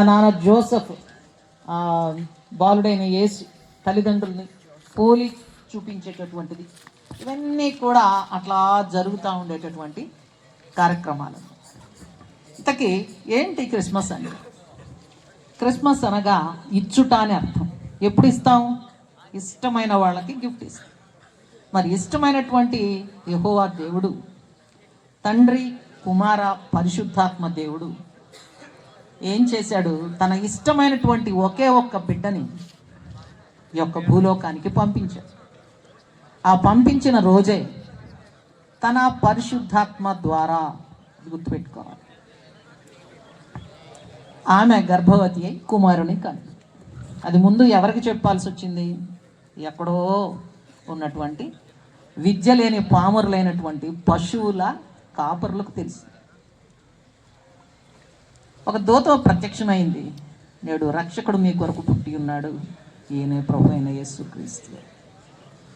నాన్న జోసెఫ్ బాలుడైన యేసు తల్లిదండ్రుల్ని పోలి చూపించేటటువంటిది, ఇవన్నీ కూడా అట్లా జరుగుతూ ఉండేటటువంటి కార్యక్రమాలు. ఇంతకీ ఏంటి క్రిస్మస్ అంటే? క్రిస్మస్ అనగా ఇచ్చుట అని అర్థం. ఎప్పుడు ఇస్తాం? ఇష్టమైన వాళ్ళకి గిఫ్ట్ ఇస్తాం. మరి ఇష్టమైనటువంటి యెహోవా దేవుడు, తండ్రి కుమార పరిశుద్ధాత్మ దేవుడు ఏం చేశాడు? తన ఇష్టమైనటువంటి ఒకే ఒక్క బిడ్డని ఈ యొక్క భూలోకానికి పంపించాడు. ఆ పంపించిన రోజే తన పరిశుద్ధాత్మ ద్వారా, గుర్తుపెట్టుకోవాలి, ఆమె గర్భవతి అయి కుమారుని కను. అది ముందు ఎవరికి చెప్పాల్సి వచ్చింది? ఎక్కడో ఉన్నటువంటి విద్య లేని పామరులైనటువంటి పశువుల కాపరులకు తెలుసు. ఒక దూత ప్రత్యక్షమైంది, నేడు రక్షకుడు మీ కొరకు పుట్టి ఉన్నాడు, ఈయనే ప్రభు అయిన యేసుక్రీస్తు.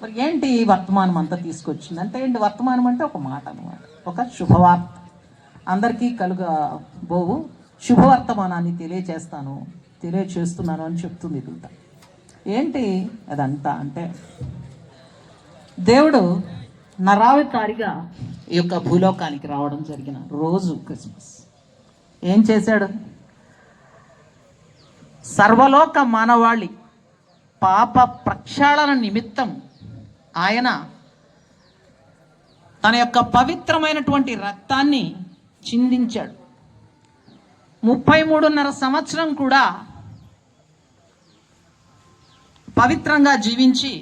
మరి ఏంటి వర్తమానం అంతా తీసుకొచ్చింది అంటే ఏంటి? వర్తమానం అంటే ఒక మాట అన్నమాట, ఒక శుభవార్త. అందరికీ కలుగబోవు శుభవర్తమానాన్ని తెలియచేస్తున్నాను అని చెప్తుంది దూత. ఏంటి అదంతా అంటే, దేవుడు నరావతారిగా ఈ యొక్క భూలోకానికి రావడం జరిగిన రోజు క్రిస్మస్. ఏం చేశాడు? సర్వలోక మానవాళి పాప ప్రక్షాళన నిమిత్తం ఆయన తన యొక్క పవిత్రమైనటువంటి రక్తాన్ని చిందించాడు. 33.5 సంవత్సరం కూడా పవిత్రంగా జీవించి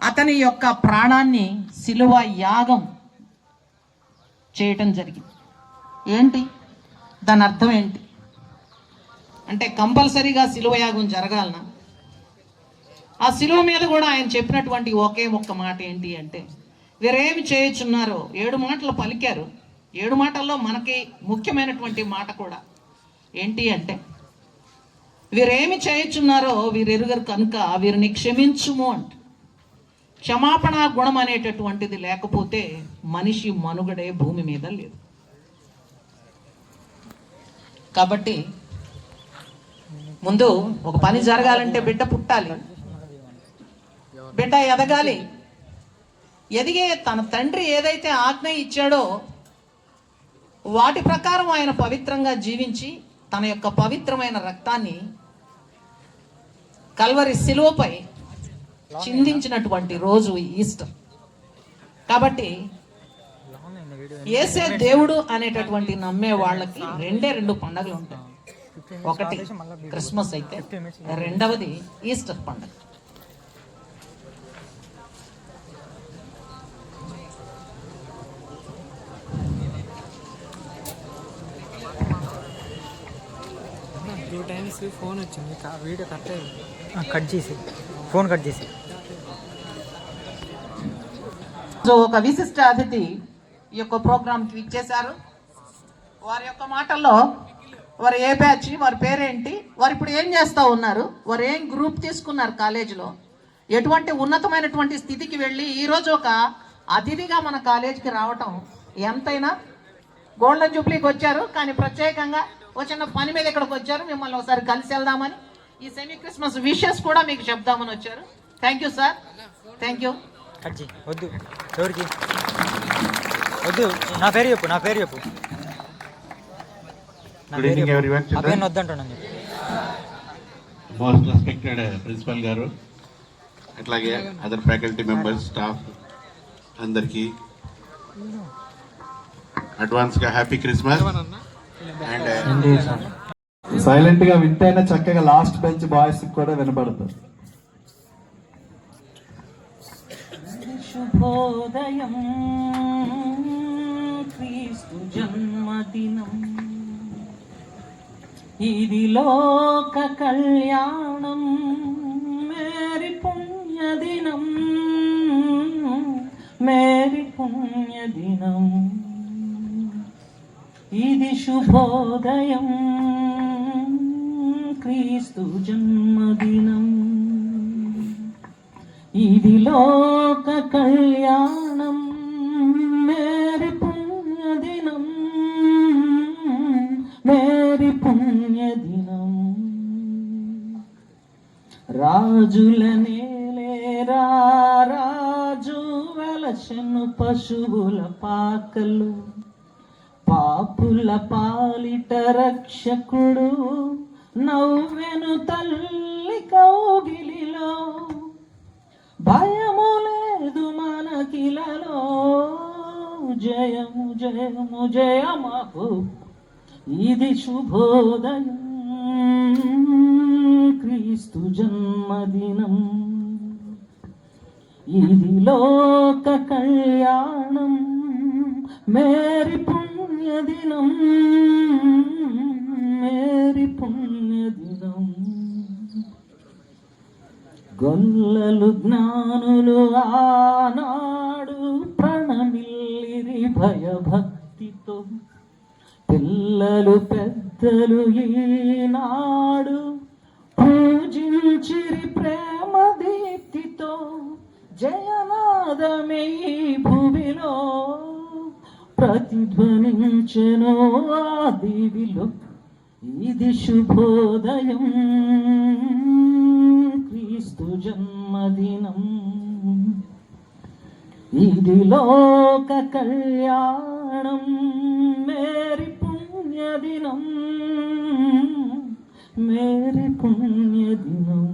అతని యొక్క ప్రాణాన్ని శిలువ యాగం చేయటం జరిగింది. ఏంటి దాని అర్థం? ఏంటి అంటే కంపల్సరీగా శిలువ యాగం జరగాలనా? ఆ శిలువ మీద కూడా ఆయన చెప్పినటువంటి ఒకే ఒక్క మాట ఏంటి అంటే, వీరేమి చేయుచున్నారో 7 మాటలు పలికారు. 7 మాటల్లో మనకి ముఖ్యమైనటువంటి మాట కూడా ఏంటి అంటే, వీరేమి చేయుచున్నారో వీరెరుగరు కనుక వీరిని క్షమించుము అంట. క్షమాపణ గుణం అనేటటువంటిది లేకపోతే మనిషి మనుగడే భూమి మీద లేదు. కాబట్టి ముందు ఒక పని జరగాలంటే బిడ్డ పుట్టాలి, బిడ్డ ఎదగాలి. ఎదిగే తన తండ్రి ఏదైతే ఆజ్ఞ ఇచ్చాడో వాటి ప్రకారం ఆయన పవిత్రంగా జీవించి తన యొక్క పవిత్రమైన రక్తాన్ని కల్వరి శిలువపై చిందించినటువంటి రోజు ఈస్టర్. కాబట్టి యేసే దేవుడు అనేటటువంటి నమ్మే వాళ్ళకి 2 పండుగలు ఉంటాయి. ఒకటి క్రిస్మస్ అయితే, రెండవది ఈస్టర్ పండుగ. ఫోన్ వచ్చింది, వీడియో కట్ చేసి ఫోన్ కట్ చేసి. సో ఒక విశిష్ట అతిథి ఈ యొక్క ప్రోగ్రాంకి ఇచ్చేశారు. వారి యొక్క మాటల్లో వారు ఏ బ్యాచ్, వారి పేరేంటి, వారు ఇప్పుడు ఏం చేస్తూ ఉన్నారు, వారు ఏం గ్రూప్ తీసుకున్నారు కాలేజీలో, ఎటువంటి ఉన్నతమైనటువంటి స్థితికి వెళ్ళి ఈరోజు ఒక అతిథిగా మన కాలేజీకి రావటం ఎంతైనా. గోల్డెన్ జూబ్లీకి వచ్చారు, కానీ ప్రత్యేకంగా ఒక చిన్న పని మీద ఇక్కడికి వచ్చారు. మిమ్మల్ని ఒకసారి కలిసి వెళ్దామని, ఈ సెమీ క్రిస్మస్ విషెస్ కూడా మీకు చెప్దామని వచ్చారు. Thank you sir, thank you. వద్దు, ఎవరికి వద్దు, నా పేరు చెప్పు. Good evening everyone. వద్దంటున్నాను. మోస్ట్ రెస్పెక్టెడ్ ప్రిన్సిపల్ గారు, అట్లాగే అదర్ ఫ్యాకల్టీ మెంబర్స్, స్టాఫ్ అందరికీ అడ్వాన్స్గా హ్యాపీ క్రిస్మస్. అండ్ సైలెంట్ గా వింటేనే చక్కగా లాస్ట్ బెంచ్ బాయ్స్ కూడా వినపడుతుంది. శుభోదయం, క్రీస్తు జన్మదినం, ఇది లోక కళ్యాణం, మేరీ పుణ్యదినం, మేరీ పుణ్యదినం, ఇది శుభోదయం, క్రీస్తు జన్మదినం, ఇది లోక కళ్యాణం, మేరీ పుణ్యదినం, మేరీ పుణ్య రాజుల నేలేరా రాజు వెలసెను పశువుల పాకలు, పాపుల పాలిట రక్షకుడు నవ్వెను తల్లి కౌగిలిలో. భయము లేదు మనకిలలో, జయము జయము జయమహో ఇది శుభోదయం, క్రీస్తు జన్మదినం. ఇది లోక కళ్యాణం, మేరీ పుణ్యదినం, మేరీ పుణ్యదినం. గొల్లలు జ్ఞానులు ఆనాడు ప్రణమిల్లిరి భయభక్తితో, పిల్లలు పెద్దలు ఈనాడు పూజించిరి ప్రేమ దీప్తితో. జయనాదమే ఈ భూమిలో ప్రతిధ్వనించెను ఆ దీవిలో. ఇది శుభోదయం, క్రీస్తు జన్మదినం. ఇది లోక కళ్యాణం, మేరీ పుణ్యదినం, మేరీ పుణ్యదినం.